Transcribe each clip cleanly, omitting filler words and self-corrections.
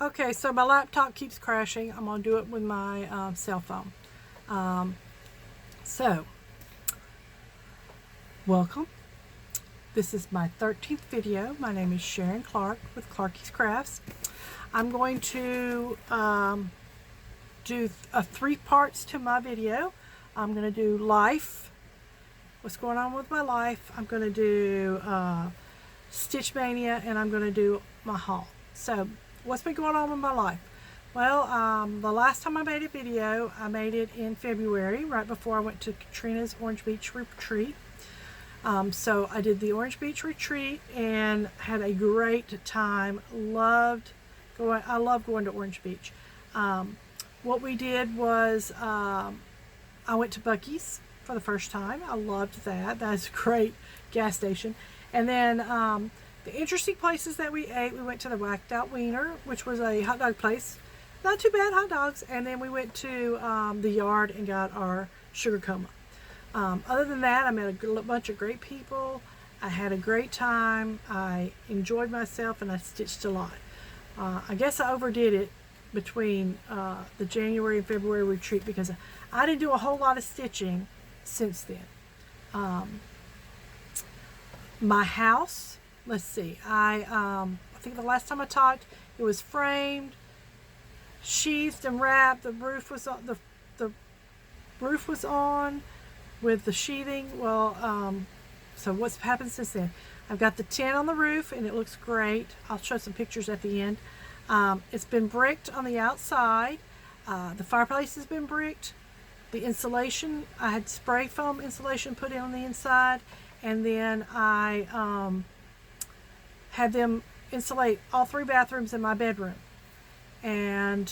Okay, so my laptop keeps crashing. I'm going to do it with my cell phone. So, welcome. This is my 13th video. My name is Sharon Clark with Clarky's Crafts. I'm going to do 3 parts to my video. I'm going to do life, what's going on with my life. I'm going to do Stitch Mania, and I'm going to do my haul. So, what's been going on with my life? Well, the last time I made a video, I made it in February, right before I went to Katrina's Orange Beach retreat. So I did the Orange Beach retreat and had a great time. I love going to Orange Beach. What we did was I went to Buc-ee's for the first time. I loved that. That's a great gas station. And then the interesting places that we ate, we went to the Whacked Out Wiener, which was a hot dog place. Not too bad hot dogs. And then we went to the Yard and got our sugar coma. Other than that, I met a bunch of great people. I had a great time. I enjoyed myself, and I stitched a lot. I guess I overdid it between the January and February retreat because I didn't do a whole lot of stitching since then. My house, let's see. I think the last time I talked, it was framed, sheathed, and wrapped. The roof was on. The roof was on with the sheathing. Well, so what's happened since then? I've got the tin on the roof, and it looks great. I'll show some pictures at the end. It's been bricked on the outside. The fireplace has been bricked. The insulation, I had spray foam insulation put in on the inside, and then I had them insulate all 3 bathrooms in my bedroom. And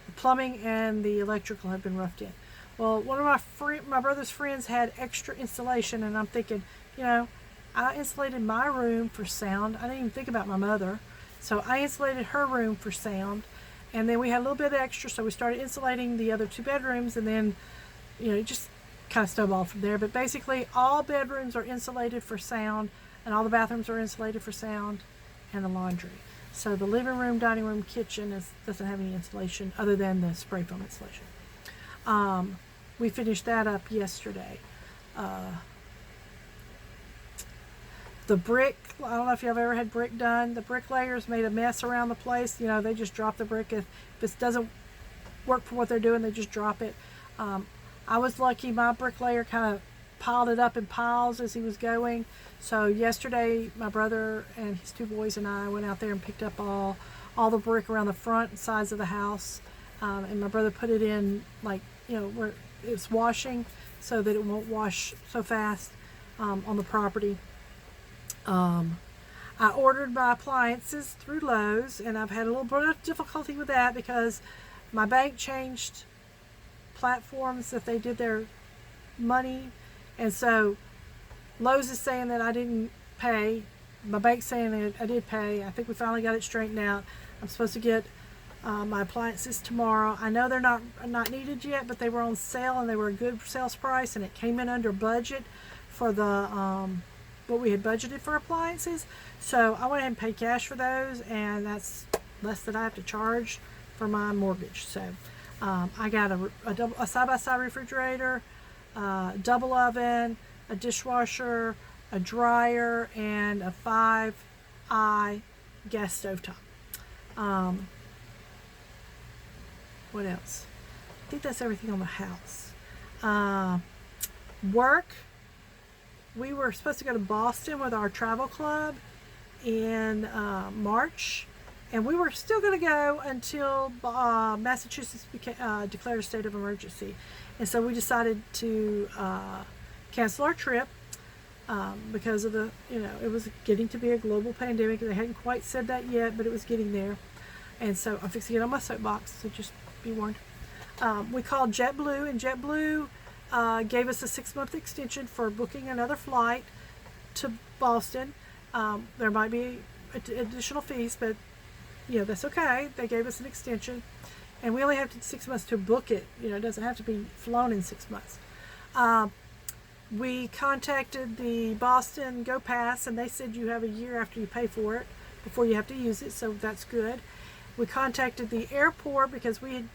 the plumbing and the electrical have been roughed in. Well, one of my brother's friends had extra insulation, and I'm thinking, you know, I insulated my room for sound. I didn't even think about my mother. So I insulated her room for sound, and then we had a little bit extra, so we started insulating the other 2 bedrooms, and then, you know, it just kind of snowballed from there. But basically, all bedrooms are insulated for sound, and all the bathrooms are insulated for sound, and the laundry. So the living room, dining room, kitchen doesn't have any insulation other than the spray foam insulation. We finished that up yesterday. The brick, I don't know if you've ever had brick done. The bricklayers made a mess around the place. You know, they just drop the brick. If it doesn't work for what they're doing, they just drop it. I was lucky. My bricklayer kind of piled it up in piles as he was going. So yesterday, my brother and his 2 boys and I went out there and picked up all the brick around the front and sides of the house. And my brother put it in, like, you know, where it's washing so that it won't wash so fast on the property. I ordered my appliances through Lowe's, and I've had a little bit of difficulty with that because my bank changed platforms that they did their money, and so Lowe's is saying that I didn't pay. My bank's saying that I did pay. I think we finally got it straightened out. I'm supposed to get my appliances tomorrow. I know they're not needed yet, but they were on sale, and they were a good sales price, and it came in under budget for the what we had budgeted for appliances. So I went ahead and paid cash for those, and that's less than I have to charge for my mortgage. So I got a side-by-side refrigerator, double oven, a dishwasher, a dryer, and a 5-eye gas stovetop. What else? I think that's everything on the house. Work. We were supposed to go to Boston with our travel club in March, and we were still going to go until Massachusetts declared a state of emergency. And so we decided to cancel our trip because of it was getting to be a global pandemic. They hadn't quite said that yet, but it was getting there. And so I'm fixing to get on my soapbox, so just be warned. We called JetBlue, and JetBlue gave us a 6-month extension for booking another flight to Boston. There might be additional fees, but you know, that's okay. They gave us an extension, and we only have 6 months to book it. You know, it doesn't have to be flown in 6 months. We contacted the Boston Go Pass, and they said you have a year after you pay for it before you have to use it, so that's good. We contacted the airport because we had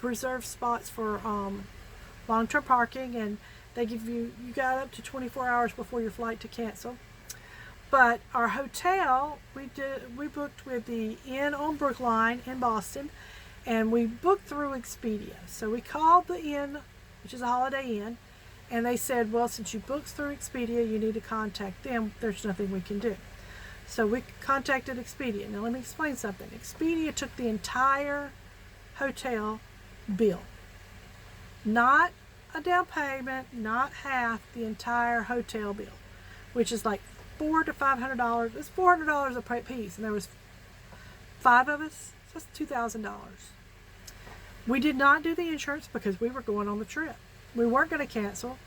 reserved spots for long-term parking, and they give you got up to 24 hours before your flight to cancel. But our hotel, we booked with the Inn on Brookline in Boston, and we booked through Expedia. So we called the Inn, which is a Holiday Inn, and they said, well, since you booked through Expedia, you need to contact them. There's nothing we can do. So we contacted Expedia. Now let me explain something. Expedia took the entire hotel bill. Not a down payment, not half, the entire hotel bill, which is like $400 to $500. It's $400 a piece, and there was 5 of us, so that's $2,000. We did not do the insurance because we were going on the trip. We weren't going to cancel.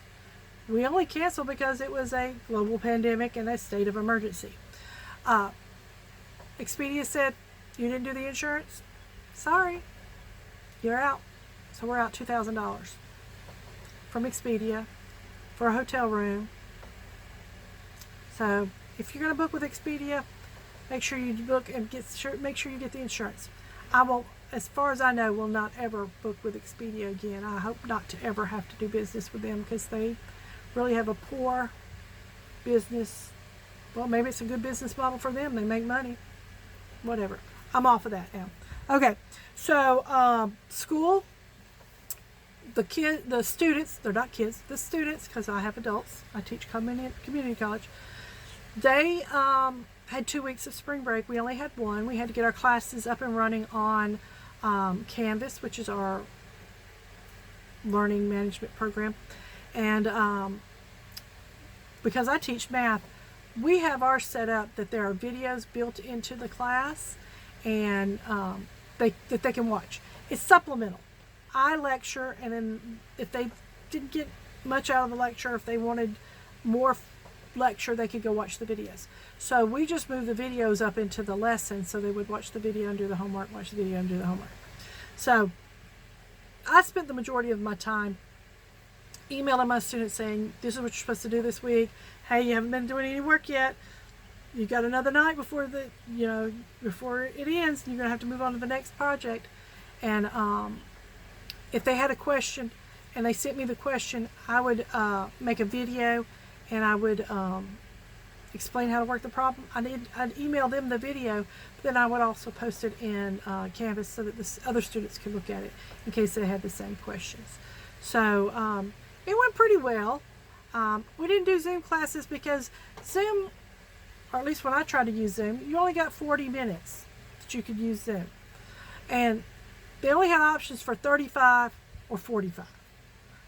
We only canceled because it was a global pandemic and a state of emergency. Expedia said, you didn't do the insurance? Sorry, you're out. So we're out $2,000 from Expedia for a hotel room. So if you're going to book with Expedia, make sure you book and make sure you get the insurance. I won't, as far as I know, will not ever book with Expedia again. I hope not to ever have to do business with them because they really have a poor business. Well, maybe it's a good business model for them. They make money. Whatever. I'm off of that now. Okay. So, school, the students, they're not kids, the students, because I have adults. I teach community college. They had 2 weeks of spring break. We only had 1. We had to get our classes up and running on Canvas, which is our learning management program. And because I teach math, we have ours set up that there are videos built into the class, and that they can watch. It's supplemental. I lecture, and then if they didn't get much out of the lecture, if they wanted more lecture, they could go watch the videos. So we just moved the videos up into the lesson so they would watch the video and do the homework, watch the video and do the homework. So I spent the majority of my time emailing my students saying, this is what you're supposed to do this week. Hey, you haven't been doing any work yet. You got another night before before it ends. You're gonna have to move on to the next project. And if they had a question and they sent me the question, I would make a video and I would explain how to work the problem. I'd email them the video, but then I would also post it in Canvas so that the other students could look at it in case they had the same questions. So it went pretty well. We didn't do Zoom classes because Zoom, or at least when I tried to use Zoom, you only got 40 minutes that you could use Zoom. And they only had options for 35 or 45.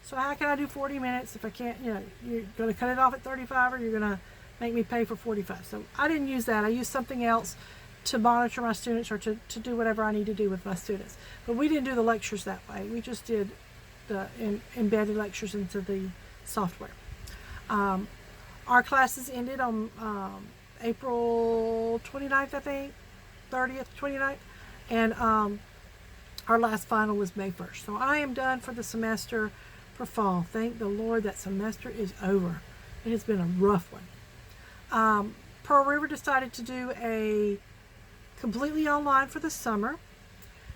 So how can I do 40 minutes if I can't, you're going to cut it off at 35 or you're going to make me pay for 45. So I didn't use that. I used something else to monitor my students or to do whatever I need to do with my students. But we didn't do the lectures that way. We just did the embedded lectures into the software. Our classes ended on April 29th, I think, 30th, 29th. And our last final was May 1st. So I am done for the semester for fall. Thank the Lord that semester is over. It has been a rough one. Pearl River decided to do a completely online for the summer.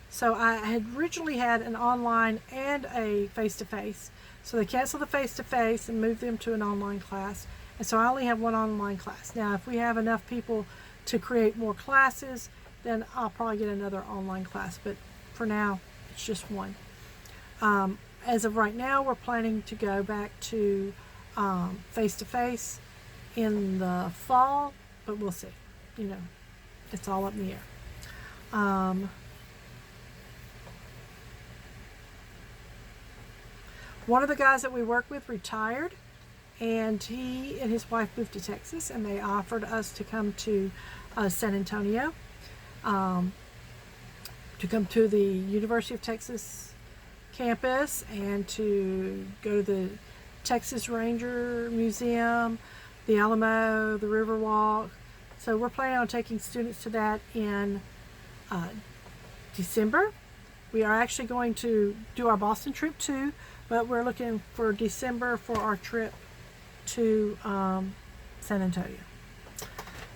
So I had originally had an online and a face-to-face. So they canceled the face-to-face and moved them to an online class. And so I only have one online class. Now, if we have enough people to create more classes, then I'll probably get another online class. But for now, it's just one. As of right now, we're planning to go back to face-to-face in the fall, but we'll see. It's all up in the air. One of the guys that we work with retired, and he and his wife moved to Texas, and they offered us to come to San Antonio, to come to the University of Texas campus and to go to the Texas Ranger Museum, the Alamo, the Riverwalk. So we're planning on taking students to that in December. We are actually going to do our Boston trip too, but we're looking for December for our trip to San Antonio.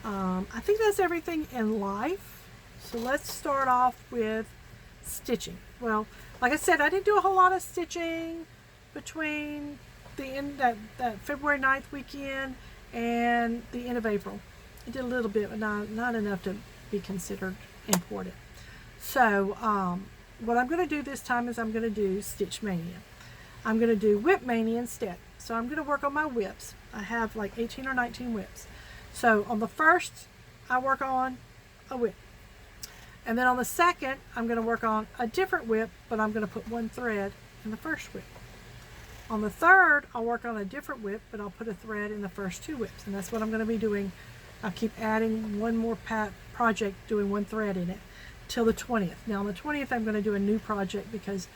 I think that's everything in life. So let's start off with stitching. Well, like I said, I didn't do a whole lot of stitching between the end that February 9th weekend and the end of April. I did a little bit, but not enough to be considered important. So what I'm going to do this time is I'm going to do Stitch Mania. I'm going to do Whip Mania instead. So I'm going to work on my whips. I have like 18 or 19 whips. So on the first, I work on a whip. And then on the second, I'm going to work on a different whip, but I'm going to put one thread in the first whip. On the third, I'll work on a different whip, but I'll put a thread in the first two whips. And that's what I'm going to be doing. I'll keep adding one more project, doing one thread in it, till the 20th. Now on the 20th, I'm going to do a new project because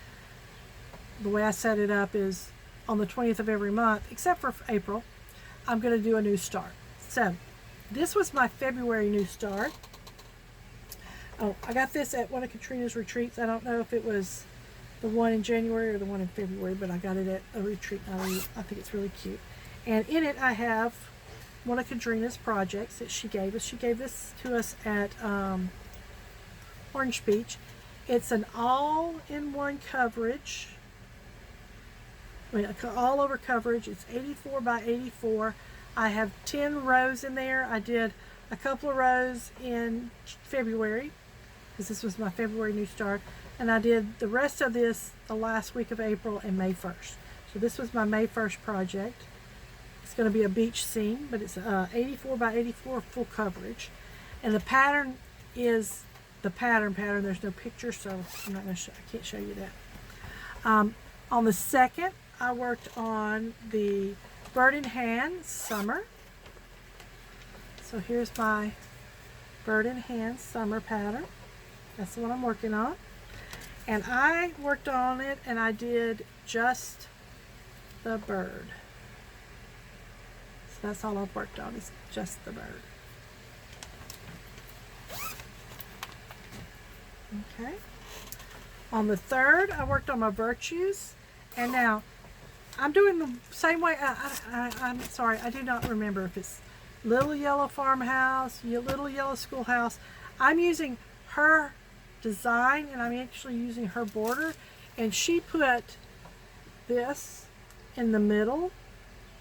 the way I set it up is on the 20th of every month, except for April, I'm going to do a new start. So this was my February new start. Oh, I got this at one of Katrina's retreats. I don't know if it was the one in January or the one in February, but I got it at a retreat. I think it's really cute. And in it, I have one of Katrina's projects that she gave us. She gave this to us at Orange Beach. It's an all-in-one coverage. I mean, all over coverage. It's 84 by 84. I have 10 rows in there. I did a couple of rows in February because this was my February new start, and I did the rest of this the last week of April and May 1st. So this was my May 1st project. It's going to be a beach scene, but it's 84 by 84 full coverage, and the pattern is the pattern. There's no picture, so I'm not going to I can't show you that. On the second, I worked on the Bird in Hand Summer. So here's my Bird in Hand Summer pattern. That's the one I'm working on. And I worked on it and I did just the bird. So that's all I've worked on, is just the bird. Okay. On the third, I worked on my virtues. And now, I'm doing the same way. I'm sorry, I do not remember if it's Little Yellow Farmhouse, Little Yellow Schoolhouse. I'm using her design, and I'm actually using her border. And she put this in the middle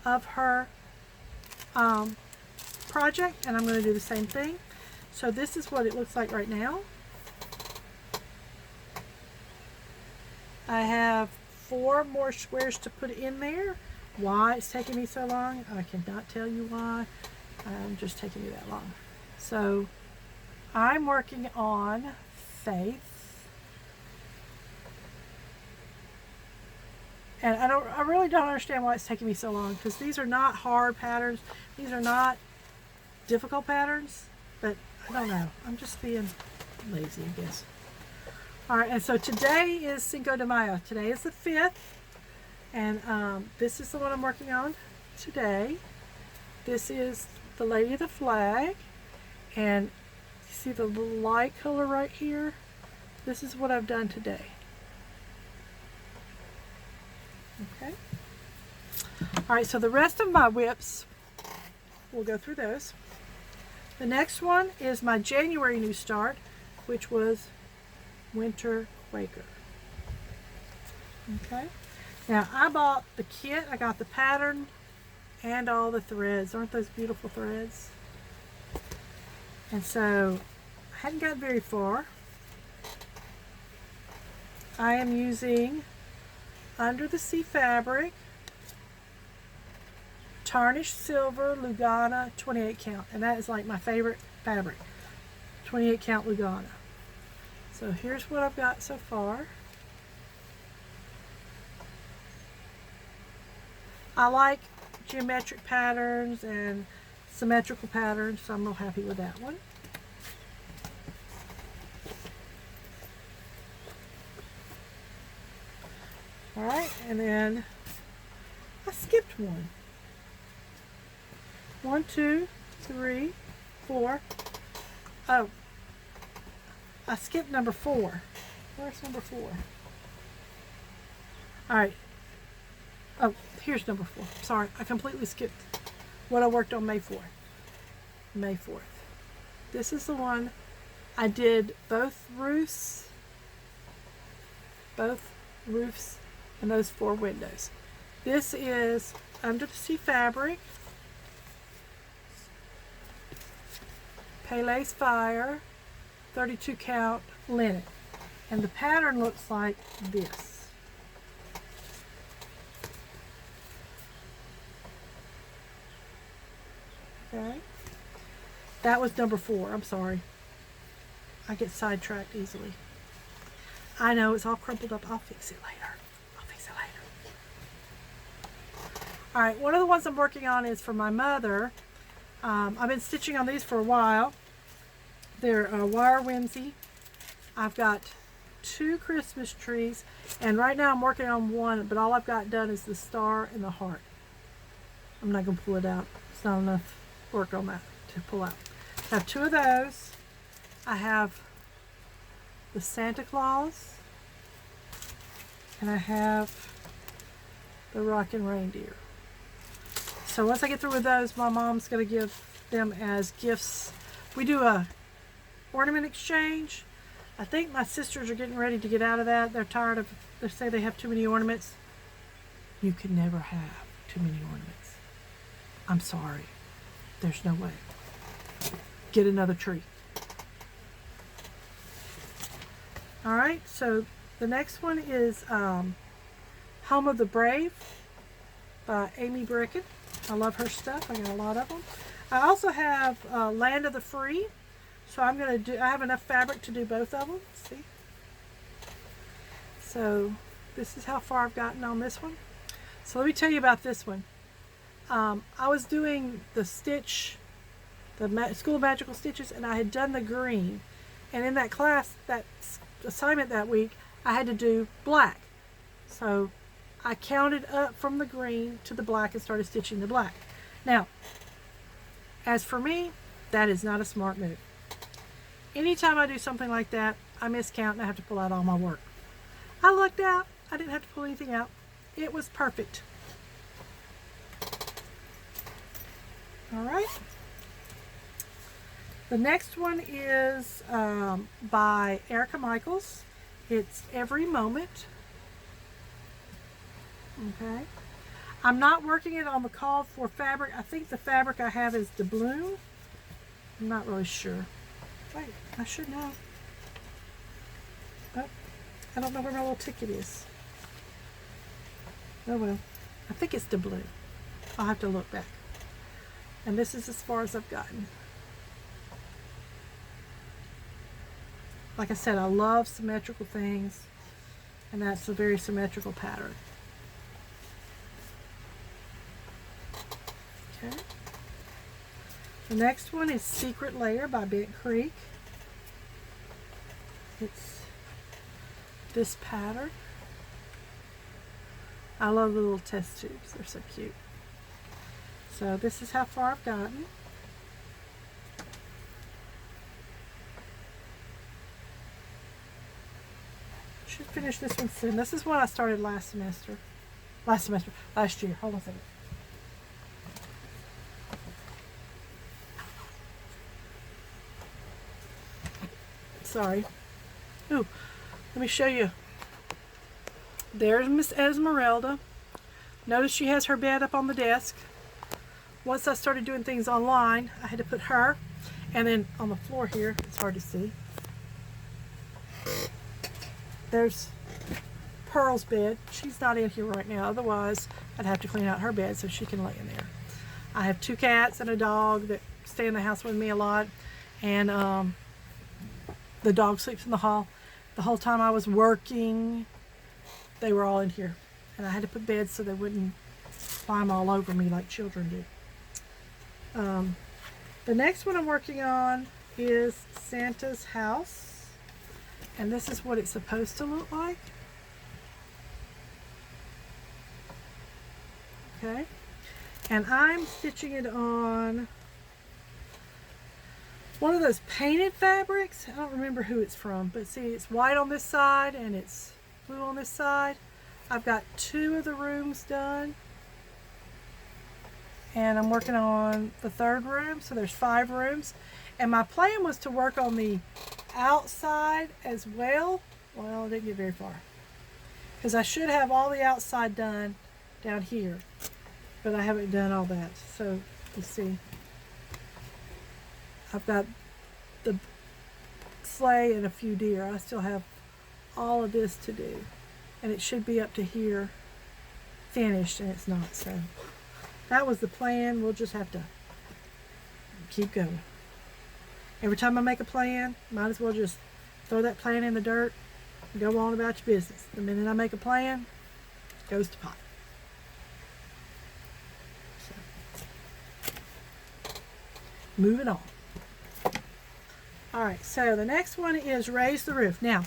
of her project, and I'm going to do the same thing. So this is what it looks like right now. I have 4 more squares to put in there. Why it's taking me so long, I cannot tell you why. Just taking me that long. So I'm working on Faith, and I really don't understand why it's taking me so long, because these are not hard patterns. These are not difficult patterns, but I don't know. I'm just being lazy, I guess. All right, and so today is Cinco de Mayo. Today is the 5th, and this is the one I'm working on today. This is the Lady of the Flag, and you see the little light color right here? This is what I've done today. Okay. All right, so the rest of my whips, we'll go through those. The next one is my January new start, which was Winter Quaker. Okay. Now I bought the kit. I got the pattern and all the threads. Aren't those beautiful threads? And so I hadn't got very far. I am using Under the Sea fabric, tarnished silver Lugana 28 count, and that is like my favorite fabric, 28 count Lugana. So here's what I've got so far. I like geometric patterns and symmetrical patterns, so I'm real happy with that one. All right, and then I skipped one. 1, 2, 3, 4. Oh, I skipped number 4. Where's number 4? All right. Oh, here's number 4. Sorry, I completely skipped what I worked on May 4th. May 4th. This is the one I did both roofs and those 4 windows. This is under the sea fabric, Pele's Fire, 32 count linen. And the pattern looks like this. Okay. That was number 4. I'm sorry. I get sidetracked easily. I know it's all crumpled up. I'll fix it later. All right, one of the ones I'm working on is for my mother. I've been stitching on these for a while. They're wire whimsy. I've got 2 Christmas trees, and right now I'm working on one, but all I've got done is the star and the heart. I'm not going to pull it out. It's not enough work on that to pull out. I have 2 of those. I have the Santa Claus, and I have the Rockin' Reindeer. So once I get through with those, my mom's going to give them as gifts. We do a ornament exchange. I think my sisters are getting ready to get out of that. They're tired of, they say they have too many ornaments. You can never have too many ornaments. I'm sorry. There's no way. Get another tree. All right, so the next one is Home of the Brave by Amy Bricken. I love her stuff. I got a lot of them. I also have Land of the Free. So I'm going to do, I have enough fabric to do both of them. See? So this is how far I've gotten on this one. So let me tell you about this one. I was doing the stitch, the School of Magical Stitches, and I had done the green. And in that class, that assignment that week, I had to do black. So I counted up from the green to the black and started stitching the black. Now, as for me, that is not a smart move. Anytime I do something like that, I miscount and I have to pull out all my work. I lucked out. I didn't have to pull anything out. It was perfect. All right. The next one is by Erica Michaels. It's Every Moment. Okay. I'm not working it on the call for fabric. I think the fabric I have is doubloon. I'm not really sure. Wait, I should know. Oh, I don't know where my little ticket is. Oh well. I think it's doubloon. I'll have to look back. And this is as far as I've gotten. Like I said, I love symmetrical things. And that's a very symmetrical pattern. Okay. The next one is Secret Layer by Bent Creek. It's this pattern. I love the little test tubes. They're so cute. So this is how far I've gotten. Should finish this one soon. This is what I started last year. Hold on a second. Sorry. Ooh, let me show you. There's Miss Esmeralda. Notice she has her bed up on the desk. Once I started doing things online, I had to put her, and then on the floor here, it's hard to see. There's Pearl's bed. She's not in here right now. Otherwise, I'd have to clean out her bed so she can lay in there. I have 2 cats and a dog that stay in the house with me a lot, and the dog sleeps in the hall. The whole time I was working, they were all in here. And I had to put beds so they wouldn't climb all over me like children do. The next one I'm working on is Santa's House. And this is what it's supposed to look like. Okay. And I'm stitching it on one of those painted fabrics. I don't remember who it's from, but see, it's white on this side and it's blue on this side. I've got 2 of the rooms done, and I'm working on the 3rd room, so there's 5 rooms. And my plan was to work on the outside as well. Well, I didn't get very far. Because I should have all the outside done down here. But I haven't done all that. So, you see. I've got the sleigh and a few deer. I still have all of this to do. And it should be up to here finished, and it's not. So, that was the plan. We'll just have to keep going. Every time I make a plan, might as well just throw that plan in the dirt and go on about your business. The minute I make a plan, it goes to pot. So, moving on. Alright, so the next one is raise the roof. Now,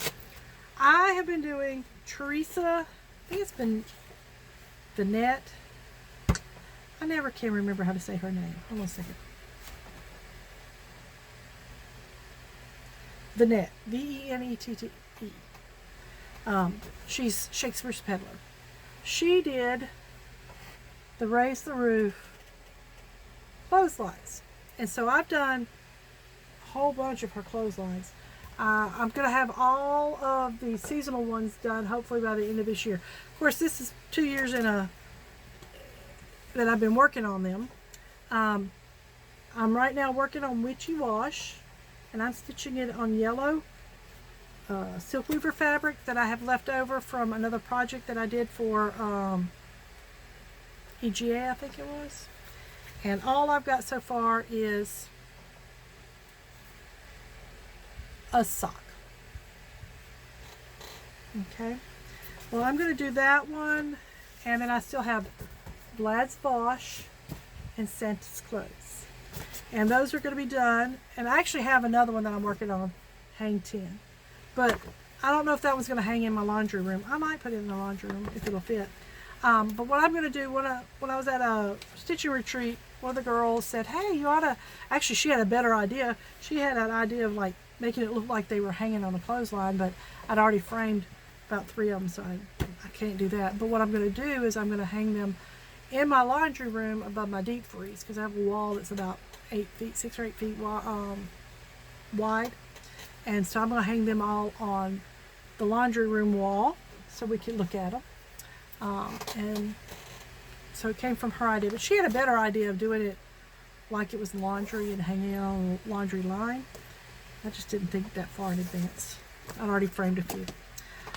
I have been doing Teresa, I think it's been Vanette. I never can remember how to say her name. Hold on a second. Vanette, V-E-N-E-T-T-E. She's Shakespeare's Peddler. She did the Raise the Roof clotheslines. And so I've done a whole bunch of her clotheslines. I'm going to have all of the seasonal ones done hopefully by the end of this year. Of course, this is 2 years that I've been working on them. I'm right now working on Witchy Wash. And I'm stitching it on yellow silk weaver fabric that I have left over from another project that I did for EGA, I think it was. And all I've got so far is a sock. Okay. Well, I'm going to do that one. And then I still have Vlad's Vosh and Santa's Clothes. And those are going to be done. And I actually have another one that I'm working on, hang 10. But I don't know if that one's going to hang in my laundry room. I might put it in the laundry room if it'll fit. But what I'm going to do, when I was at a stitching retreat, one of the girls said, hey, you ought to, actually she had a better idea. She had an idea of like making it look like they were hanging on a clothesline, but I'd already framed about 3 of them, so I can't do that. But what I'm going to do is I'm going to hang them in my laundry room above my deep freeze, because I have a wall that's about 6 or 8 feet wide. And so I'm going to hang them all on the laundry room wall so we can look at them. And so it came from her idea. But she had a better idea of doing it like it was laundry and hanging it on a laundry line. I just didn't think that far in advance. I'd already framed a few.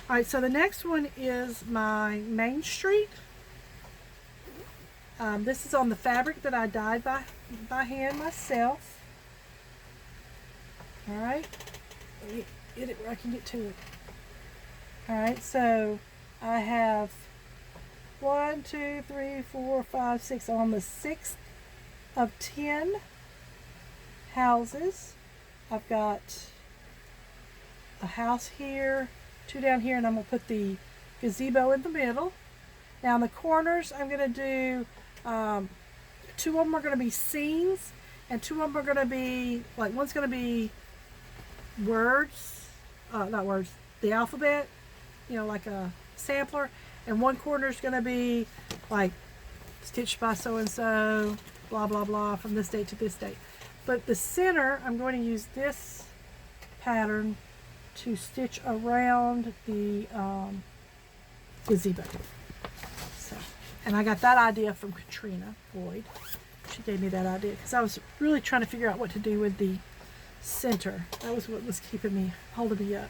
Alright, so the next one is my Main Street. This is on the fabric that I dyed by hand myself. Alright, let me get it where I can get to it. Alright, so I have 1, 2, 3, 4, 5, 6 on the 6th of 10 houses. I've got a house here, 2 down here, and I'm going to put the gazebo in the middle. Now in the corners, I'm going to do 2 of them are going to be scenes, and 2 of them are going to be, like, one's going to be words, not words, the alphabet, you know, like a sampler, and one corner is going to be like stitched by so-and-so, blah, blah, blah, from this date to this date. But the center, I'm going to use this pattern to stitch around the gazebo. So, and I got that idea from Katrina Boyd. She gave me that idea because I was really trying to figure out what to do with the center. That was what was holding me up.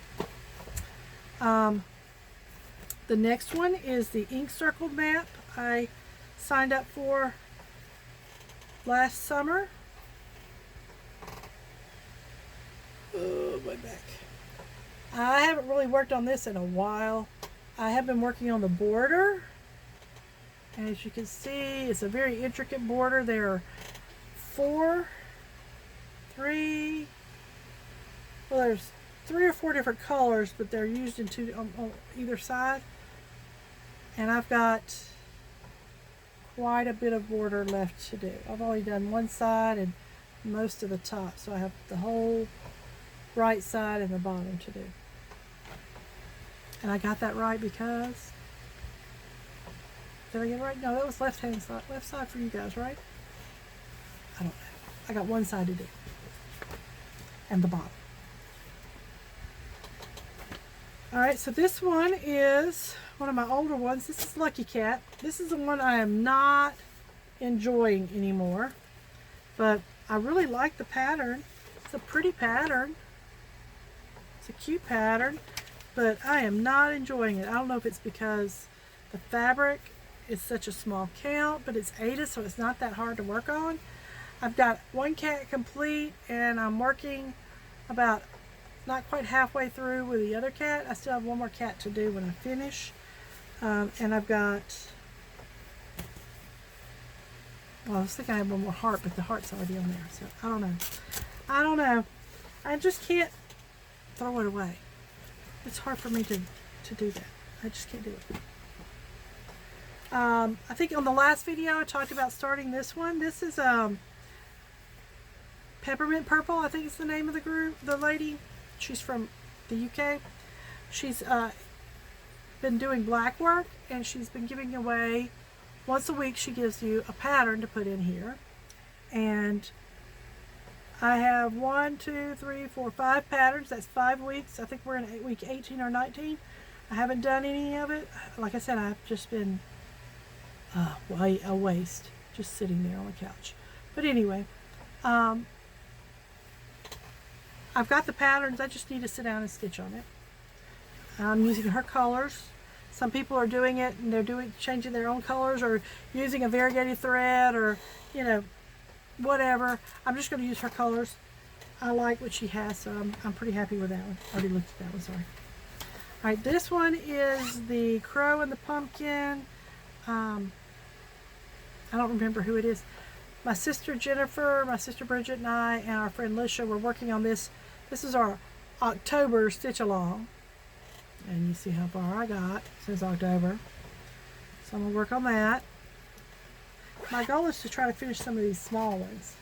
The next one is the ink circle map I signed up for last summer. Oh, my back. I haven't really worked on this in a while. I have been working on the border. And as you can see, it's a very intricate border. There are 3 or 4 different colors, but they're used in 2 on either side. And I've got quite a bit of border left to do. I've only done one side and most of the top, so I have the whole right side and the bottom to do. And I got that right because, did I get it right? No, that was left side for you guys, right? I don't know. I got one side to do. And the bottom. Alright, so this one is one of my older ones. This is Lucky Cat. This is the one I am not enjoying anymore. But I really like the pattern. It's a pretty pattern. It's a cute pattern. But I am not enjoying it. I don't know if it's because the fabric is such a small count, but it's Aida, so it's not that hard to work on. I've got one cat complete, and I'm working about not quite halfway through with the other cat. I still have one more cat to do when I finish. And I've got, well, I was thinking I had one more heart, but the heart's already on there, so I don't know. I don't know. I just can't throw it away. It's hard for me to do that. I just can't do it. I think on the last video I talked about starting this one. This is Peppermint Purple, I think is the name of the group, the lady. She's from the UK. She's been doing black work, and she's been giving away, once a week she gives you a pattern to put in here. And I have 1, 2, 3, 4, 5 patterns. That's 5 weeks. I think we're in week 18 or 19. I haven't done any of it. Like I said, I've just been a waste, just sitting there on the couch. But anyway, I've got the patterns. I just need to sit down and stitch on it. I'm using her colors. Some people are doing it and they're changing their own colors or using a variegated thread or, you know, whatever. I'm just going to use her colors. I like what she has, so I'm pretty happy with that one. I already looked at that one, sorry. Alright, this one is the Crow and the Pumpkin. I don't remember who it is. My sister Jennifer, my sister Bridget, and I, and our friend Lisha were working on this. This is our October stitch along. And you see how far I got since October. So I'm going to work on that. My goal is to try to finish some of these small ones.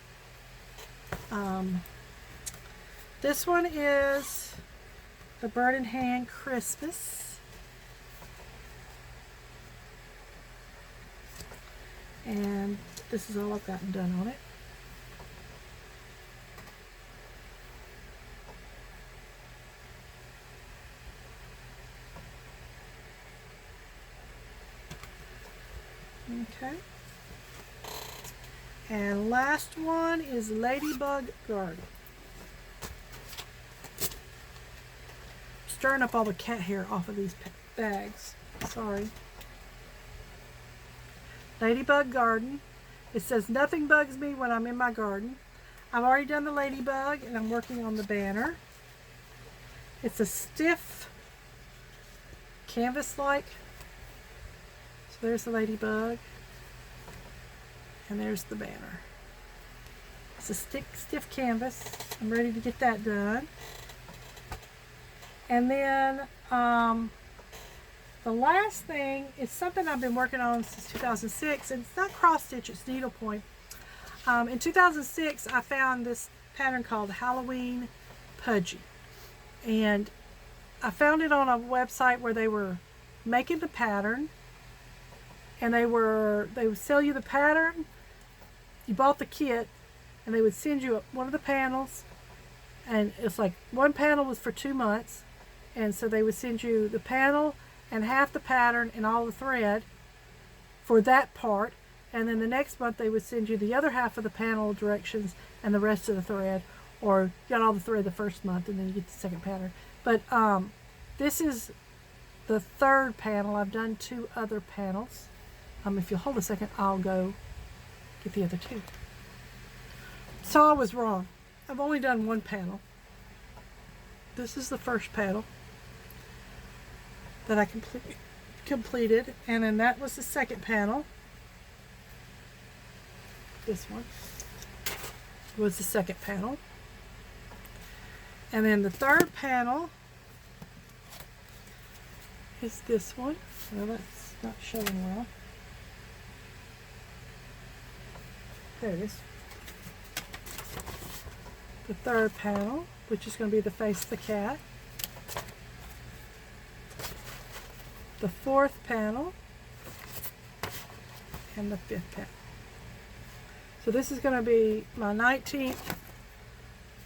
This one is the Bird in Hand Christmas. And this is all I've gotten done on it. Okay. And last one is Ladybug Garden. Stirring up all the cat hair off of these bags. Sorry. Ladybug Garden. It says, nothing bugs me when I'm in my garden. I've already done the ladybug and I'm working on the banner. It's a stiff canvas-like. So there's the ladybug. And there's the banner. It's a stiff canvas. I'm ready to get that done. And then the last thing is something I've been working on since 2006. And it's not cross stitch, it's needlepoint. In 2006, I found this pattern called Halloween Pudgy. And I found it on a website where they were making the pattern. And they would sell you the pattern. You bought the kit, and they would send you one of the panels, and it's like one panel was for 2 months, and so they would send you the panel and half the pattern and all the thread for that part, and then the next month they would send you the other half of the panel directions and the rest of the thread, or you got all the thread the first month and then you get the second pattern. But this is the third panel. I've done 2 other panels. If you'll hold a second, I'll go get the other 2. So I was wrong. I've only done 1 panel. This is the first panel that I completed, and then that was the second panel. This one was the second panel. And then the third panel is this one. Well, that's not showing well. There it is. The third panel, which is going to be the face of the cat. The fourth panel. And the 5th panel. So this is going to be my 19th.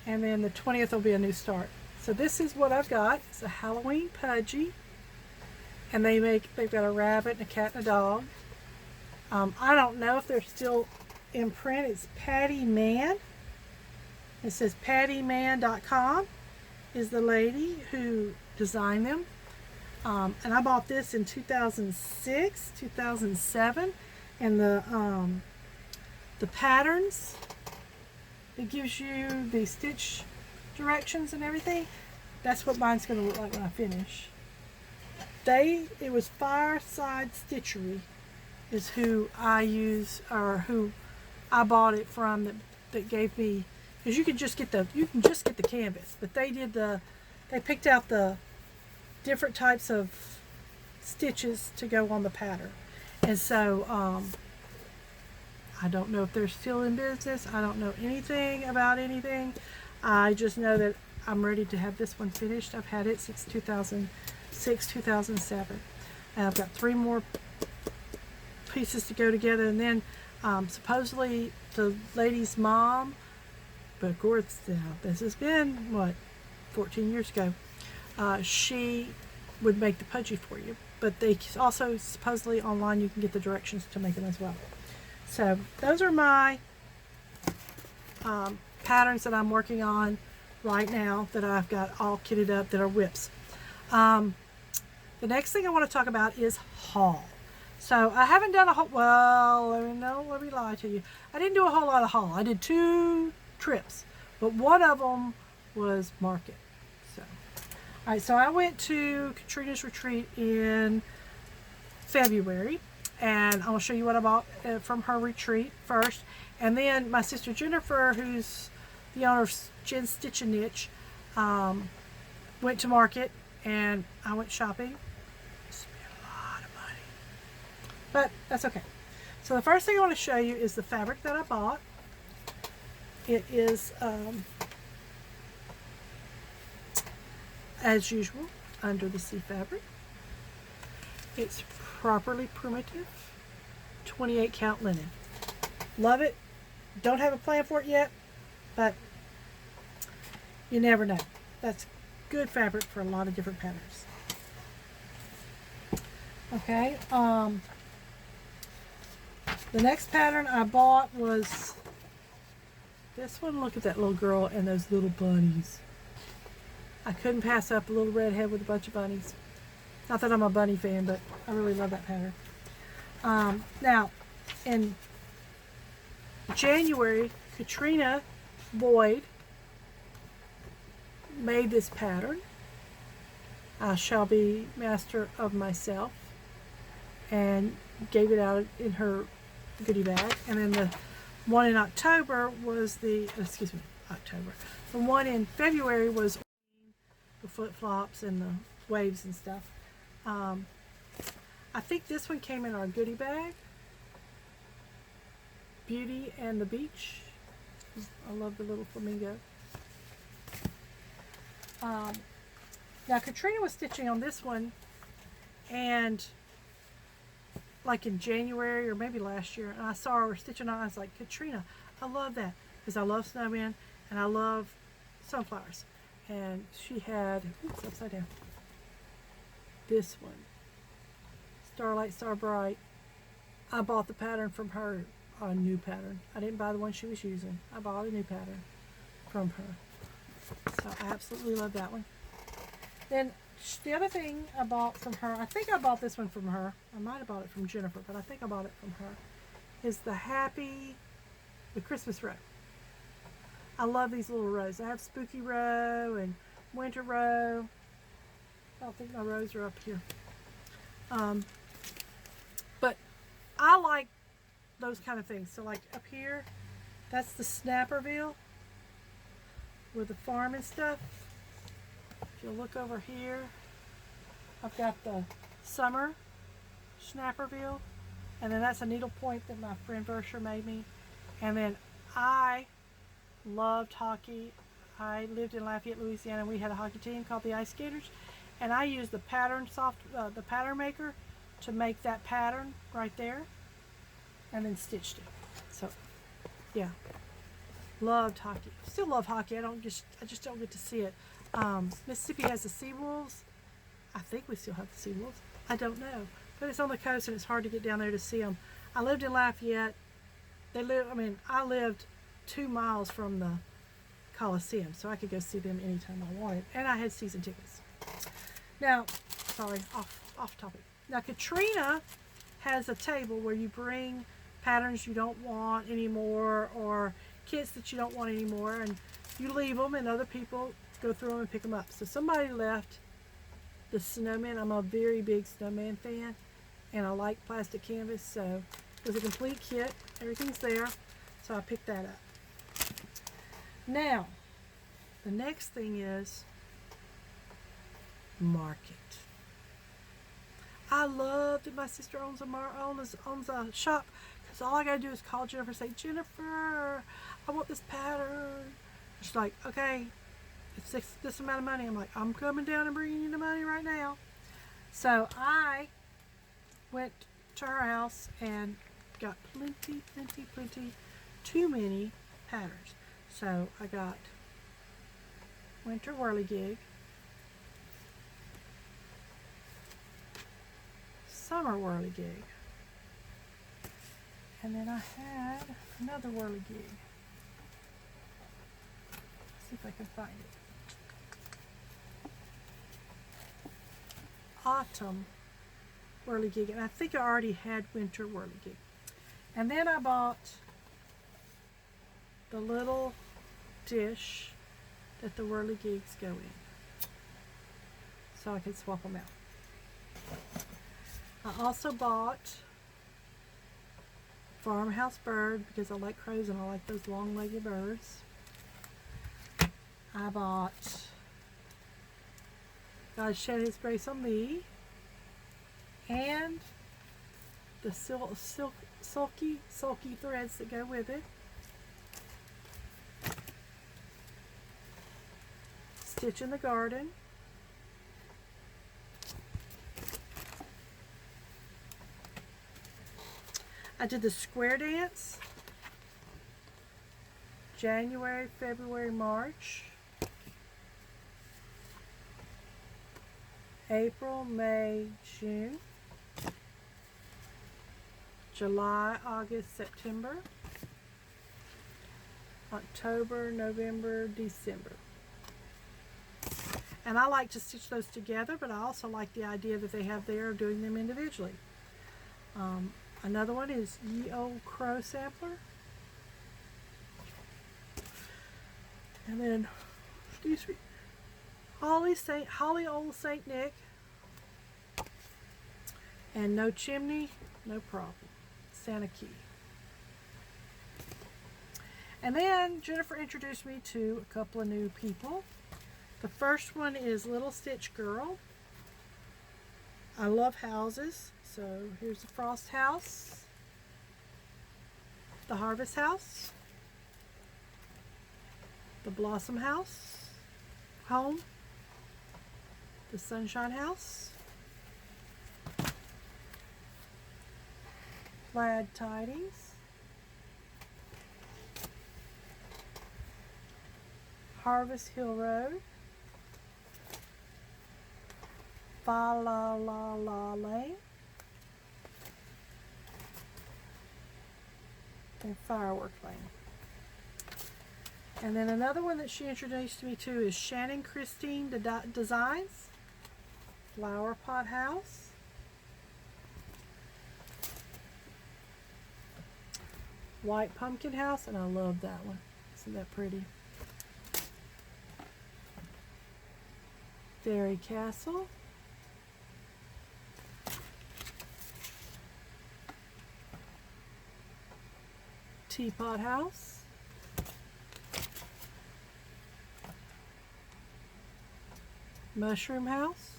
And then the 20th will be a new start. So this is what I've got. It's a Halloween pudgy. And they've got a rabbit and a cat and a dog. I don't know if they're still in print. It's Patty Mann. It says pattymann.com is the lady who designed them. And I bought this in 2006, 2007. And the patterns, it gives you the stitch directions and everything. That's what mine's going to look like when I finish. It was Fireside Stitchery is who I use, or who I bought it from, that gave me, because you can just get the canvas, but they picked out the different types of stitches to go on the pattern. And so I don't know if they're still in business. I don't know anything about anything. I just know that I'm ready to have this one finished. I've had it since 2006, 2007. And I've got 3 more pieces to go together. And then supposedly the lady's mom, but of course now this has been, what, 14 years ago, she would make the pudgy for you. But they also, supposedly online, you can get the directions to make them as well. So those are my patterns that I'm working on right now that I've got all kitted up that are whips. The next thing I want to talk about is haul. So I haven't done a whole, well, let me lie to you. I didn't do a whole lot of haul. I did 2 trips, but one of them was market. So, all right, so I went to Katrina's retreat in February, and I'll show you what I bought from her retreat first. And then my sister Jennifer, who's the owner of Jen's Stitch and Niche, went to market, and I went shopping. Spent a lot of money, but that's okay. So the first thing I want to show you is the fabric that I bought. It is, as usual, under the sea fabric. It's properly primitive, 28 count linen. Love it. Don't have a plan for it yet, but you never know. That's good fabric for a lot of different patterns. Okay, the next pattern I bought was this one. Look at that little girl and those little bunnies. I couldn't pass up a little redhead with a bunch of bunnies. Not that I'm a bunny fan, but I really love that pattern. Now, in January, Katrina Boyd made this pattern. I shall be master of myself, and gave it out in her goodie bag. And then the one in October was the one in February was the flip flops and the waves and stuff. I think this one came in our goodie bag. Beauty and the Beach. I love the little flamingo. Now Katrina was stitching on this one, and like in January or maybe last year, and I saw her stitching on. I was like, Katrina, I love that, because I love snowmen and I love sunflowers. And she had, oops, upside down, this one, Starlight Star Bright. I bought the pattern from her, a new pattern. I didn't buy the one she was using. I bought a new pattern from her. So I absolutely love that one. Then the other thing I bought from her, I think I bought this one from her. I might have bought it from Jennifer, but I think I bought it from her, is the Christmas row. I love these little rows. I have Spooky Row and Winter Row. I don't think my rows are up here. But I like those kind of things. So like up here, that's the Snapperville with the farm and stuff. If you look over here, I've got the Summer Snapperville, and then that's a needlepoint that my friend Versher made me. And then I loved hockey. I lived in Lafayette, Louisiana, and we had a hockey team called the Ice Skaters, and I used the pattern maker to make that pattern right there, and then stitched it. So yeah, loved hockey. Still love hockey. I just don't get to see it. Mississippi has the Seawolves. I think we still have the Seawolves. I don't know. But it's on the coast and it's hard to get down there to see them. I lived in Lafayette. I lived 2 miles from the Coliseum, so I could go see them anytime I wanted. And I had season tickets. Now, sorry, off topic. Now, Katrina has a table where you bring patterns you don't want anymore or kits that you don't want anymore, and you leave them and other people go through them and pick them up. So somebody left the snowman. I'm a very big snowman fan, and I like plastic canvas, so it was a complete kit. Everything's there, so I picked that up. Now, the next thing is market. I love that my sister owns a shop, because all I gotta do is call Jennifer and say, Jennifer, I want this pattern. She's like, okay, it's this amount of money. I'm like, I'm coming down and bringing you the money right now. So I went to her house and got plenty, too many patterns. So I got winter whirligig, summer whirligig, and then I had another whirligig. Let's see if I can find it. Autumn whirligig, and I think I already had winter whirligig. And then I bought the little dish that the whirligigs go in, so I can swap them out. I also bought farmhouse bird because I like crows and I like those long-legged birds. I bought God Shed His Grace on Me, and the sulky threads that go with it. Stitch in the Garden. I did the square dance. January, February, March. April, May, June. July, August, September. October, November, December. And I like to stitch those together, but I also like the idea that they have there of doing them individually. Another one is Ye Old Crow Sampler. And then, excuse me, Holly Old Saint Nick. And No Chimney, No Problem. Santa Key. And then Jennifer introduced me to a couple of new people. The first one is Little Stitch Girl. I love houses, so here's the Frost House, the Harvest House, the Blossom House, Home, the Sunshine House, Glad Tidings, Harvest Hill Road, Fa La La La Lane, and Firework Lane. And then another one that she introduced me to is Shannon Christine Designs, Flower Pot House, White Pumpkin House, and I love that one. Isn't that pretty? Fairy Castle, Teapot House, Mushroom House,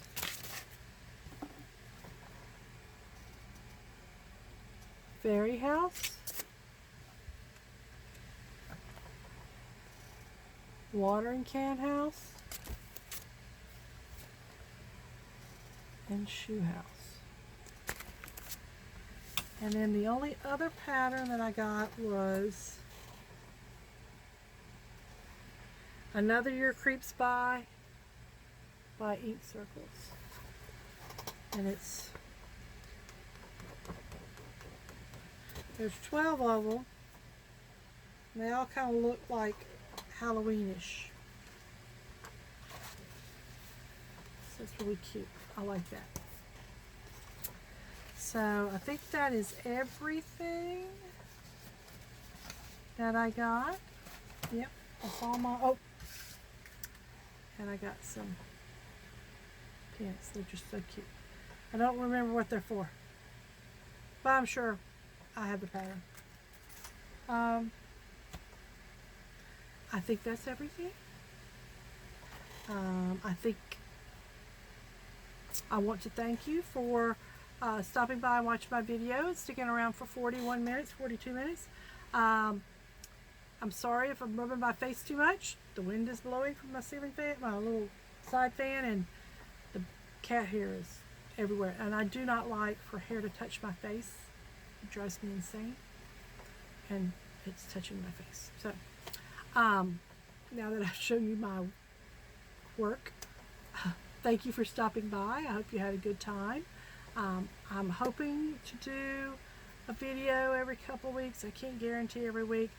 Fairy House, Watering Can House, and Shoe House. And then the only other pattern that I got was Another Year Creeps By, by Ink Circles. And there's 12 of them. And they all kind of look like Halloweenish. So it's really cute. I like that. So I think that is everything that I got. Yep, that's all my, oh, and I got some pins. They're just so cute. I don't remember what they're for, but I'm sure I have the pattern. I think that's everything. I think I want to thank you for stopping by and watching my video and sticking around for 41 minutes, 42 minutes. I'm sorry if I'm rubbing my face too much. The wind is blowing from my ceiling fan, my little side fan, and the cat hair is everywhere. And I do not like for hair to touch my face. It drives me insane. And it's touching my face. So, now that I've shown you my work, thank you for stopping by. I hope you had a good time. I'm hoping to do a video every couple of weeks. I can't guarantee every week.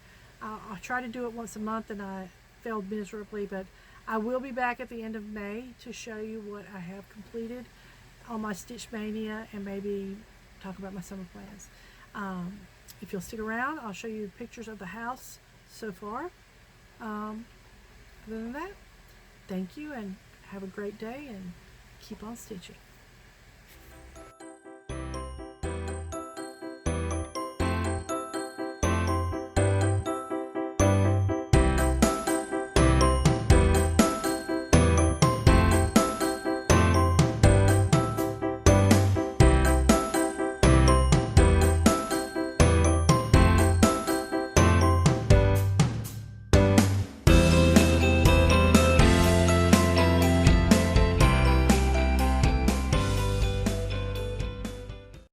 I'll try to do it once a month, and I failed miserably, but I will be back at the end of May to show you what I have completed on my Stitch Mania and maybe talk about my summer plans. If you'll stick around, I'll show you pictures of the house so far. Other than that, thank you and have a great day and keep on stitching.